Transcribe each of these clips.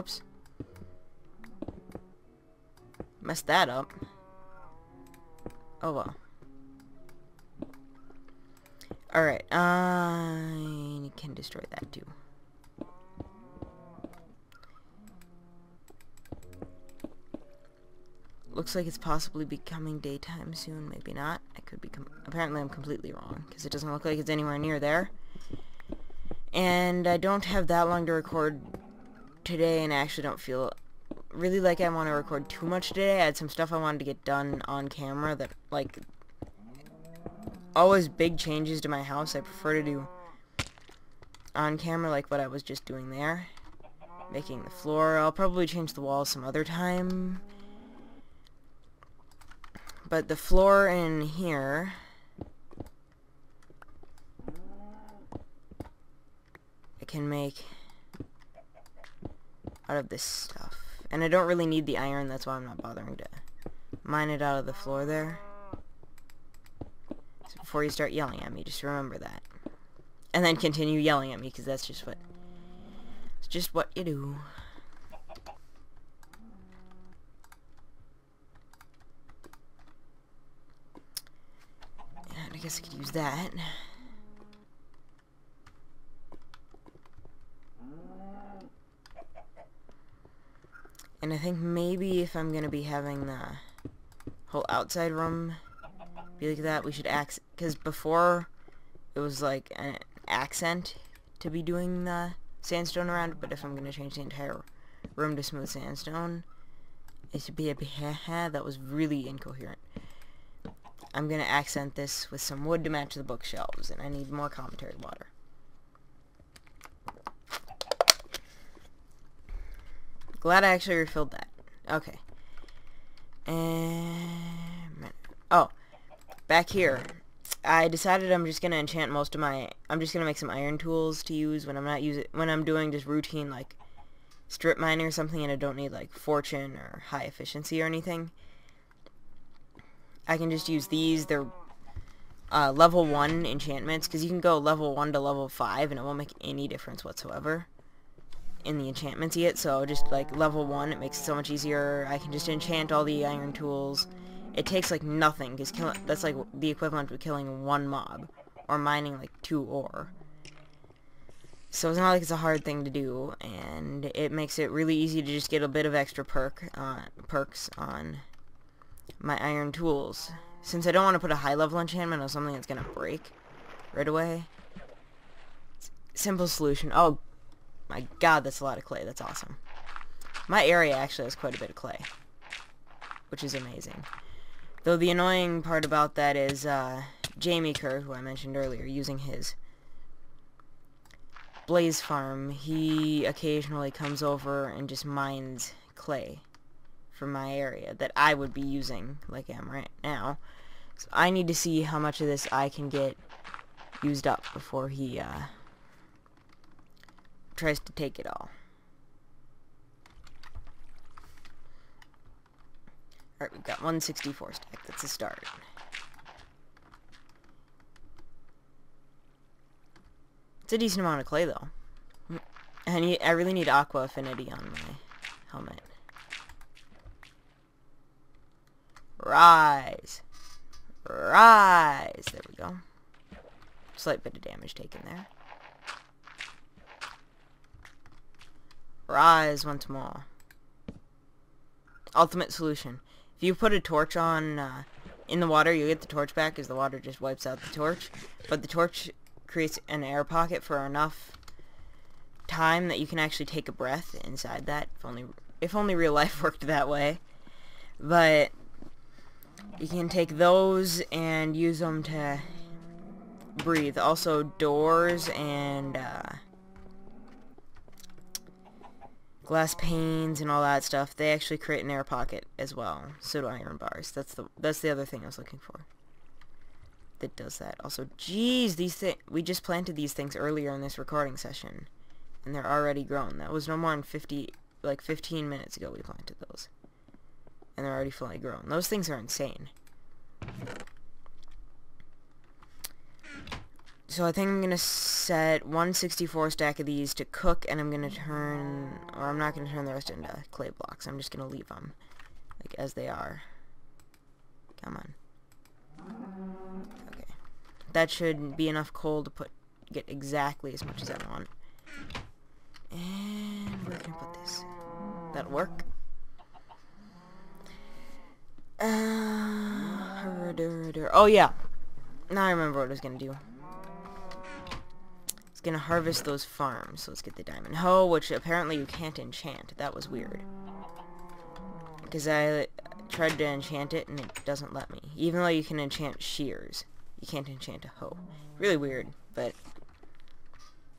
Whoops. Messed that up. Oh well. Alright, I can destroy that too. Looks like it's possibly becoming daytime soon. Maybe not. I could be. Apparently, I'm completely wrong because it doesn't look like it's anywhere near there. And I don't have that long to record today, and I actually don't feel really like I want to record too much today. I had some stuff I wanted to get done on camera that, like, always big changes to my house. I prefer to do on camera, like what I was just doing there. Making the floor. I'll probably change the walls some other time. But the floor in here, I can make out of this stuff. And I don't really need the iron, that's why I'm not bothering to mine it out of the floor there. So before you start yelling at me, just remember that. And then continue yelling at me, because that's just what, it's just what you do. I guess I could use that. And I think maybe if I'm gonna be having the whole outside room be like that, we should because before it was like an accent to be doing the sandstone around, but if I'm gonna change the entire room to smooth sandstone, it should be a that was really incoherent. I'm gonna accent this with some wood to match the bookshelves, and I need more commentary water. Glad I actually refilled that. Okay. And oh, back here, I decided I'm just gonna enchant most of my. I'm just gonna make some iron tools to use when I'm not when I'm doing just routine like strip mining or something, and I don't need like fortune or high efficiency or anything. I can just use these. They're level 1 enchantments, because you can go level 1 to level 5 and it won't make any difference whatsoever in the enchantments yet. So just like level 1, it makes it so much easier. I can just enchant all the iron tools. It takes like nothing, because that's like the equivalent of killing 1 mob or mining like 2 ore. So it's not like it's a hard thing to do, and it makes it really easy to just get a bit of extra perks on my iron tools. Since I don't want to put a high level enchantment on something that's gonna break right away. Simple solution. Oh my god, that's a lot of clay. That's awesome. My area actually has quite a bit of clay, which is amazing. Though the annoying part about that is Jamie Kerr, who I mentioned earlier, using his Blaze farm, he occasionally comes over and just mines clay from my area that I would be using like I am right now. So I need to see how much of this I can get used up before he tries to take it all. Alright, we've got 164 stack. That's a start. It's a decent amount of clay though. I really need aqua affinity on my helmet. Rise. Rise. There we go. Slight bit of damage taken there. Rise once more. Ultimate solution. If you put a torch on in the water, you get the torch back because the water just wipes out the torch. But the torch creates an air pocket for enough time that you can actually take a breath inside that. If only real life worked that way. But you can take those and use them to breathe. Also, doors and glass panes and all that stuff, they actually create an air pocket as well. So do iron bars. That's the other thing I was looking for that does that. Also, geez, we just planted these things earlier in this recording session, and they're already grown. That was no more than 15 minutes ago we planted those, and they're already fully grown. Those things are insane. So I think I'm going to set 164 stack of these to cook, and I'm going to turn, or I'm not going to turn the rest into clay blocks. I'm just going to leave them, like, as they are. Come on. Okay. That should be enough coal to get exactly as much as I want. And where can I put this? That'll work. Oh yeah. Now I remember what I was gonna do. It's gonna harvest those farms. So let's get the diamond hoe, which apparently you can't enchant. That was weird. Because I tried to enchant it and it doesn't let me. Even though you can enchant shears, you can't enchant a hoe. Really weird, but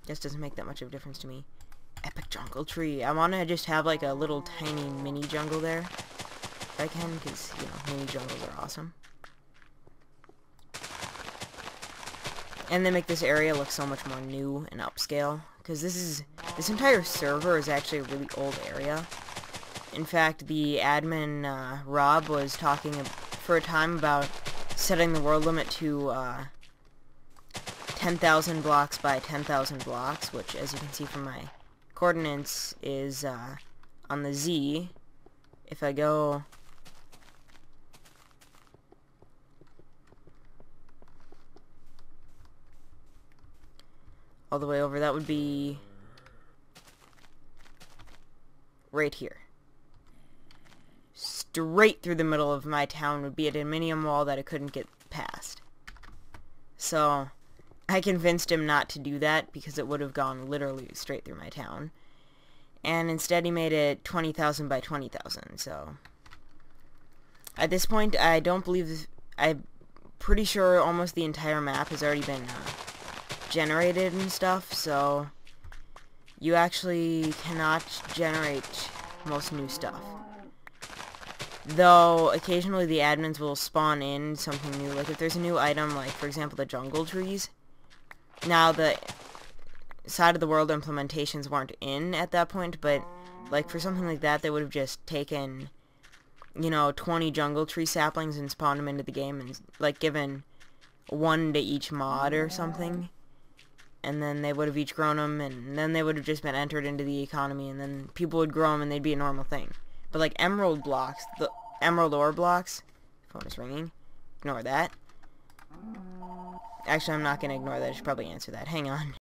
just doesn't make that much of a difference to me. Epic jungle tree. I want to just have like a little tiny mini jungle there, if I can, because, you know, mini jungles are awesome. And they make this area look so much more new and upscale, because this entire server is actually a really old area. In fact, the admin, Rob, was talking for a time about setting the world limit to 10,000 blocks by 10,000 blocks, which, as you can see from my coordinates, is on the Z. If I go all the way over, that would be right here. Straight through the middle of my town would be a aluminium wall that I couldn't get past. So I convinced him not to do that because it would have gone literally straight through my town. And instead he made it 20,000 by 20,000. So at this point, I don't believe... I'm pretty sure almost the entire map has already been generated and stuff, so you actually cannot generate most new stuff. Though, occasionally the admins will spawn in something new. Like, if there's a new item, like, for example, the jungle trees. Now, the side of the world implementations weren't in at that point, but, like, for something like that, they would have just taken, you know, 20 jungle tree saplings and spawned them into the game and, like, given one to each mod or something. And then they would have each grown them, and then they would have just been entered into the economy, and then people would grow them, and they'd be a normal thing. But like emerald blocks, the emerald ore blocks, phone is ringing, ignore that. Actually, I'm not going to ignore that, I should probably answer that. Hang on.